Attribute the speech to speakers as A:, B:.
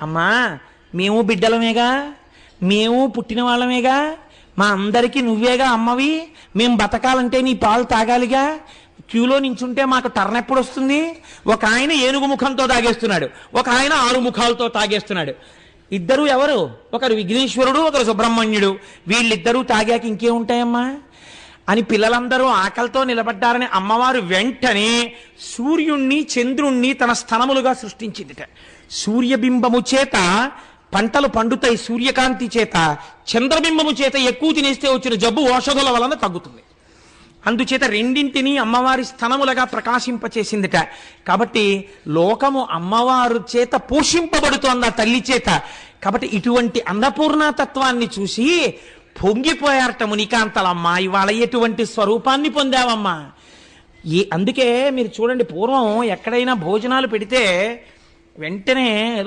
A: అమ్మా మేము బిడ్డలమేగా, మేము పుట్టిన వాళ్ళమేగా, మా అందరికీ నువ్వేగా అమ్మవి, మేము బతకాలంటే నీ పాలు తాగాలిగా, క్యూలో నించుంటే మాకు టర్న్ ఎప్పుడు వస్తుంది? ఒక ఆయన ఏనుగు ముఖంతో తాగేస్తున్నాడు, ఒక ఆయన 6 ముఖాలతో తాగేస్తున్నాడు. ఇద్దరు ఎవరు? ఒకరు విఘ్నేశ్వరుడు, ఒకరు సుబ్రహ్మణ్యుడు. వీళ్ళిద్దరూ తాగాక ఇంకేముంటాయమ్మా అని పిల్లలందరూ ఆకలితో నిలబడ్డారని అమ్మవారు వెంటనే సూర్యుణ్ణి చంద్రుణ్ణి తన స్థనములుగా సృష్టించిందిట. సూర్యబింబము చేత పంటలు పండుతాయి, సూర్యకాంతి చేత. చంద్రబింబము చేత ఎక్కువ తినేస్తే వచ్చిన జబ్బు ఔషధుల వలన తగ్గుతుంది. అందుచేత రెండింటినీ అమ్మవారి స్థనములుగా ప్రకాశింపచేసిందిట. కాబట్టి లోకము అమ్మవారు చేత పోషింపబడుతోంది, ఆ తల్లి చేత. కాబట్టి ఇటువంటి అన్నపూర్ణతత్వాన్ని చూసి పొంగిపోయారట మునికాంతలమ్మ. ఇవాళ ఎటువంటి స్వరూపాన్ని పొందావమ్మా. అందుకే మీరు చూడండి, పూర్వం ఎక్కడైనా భోజనాలు పెడితే వెంటనే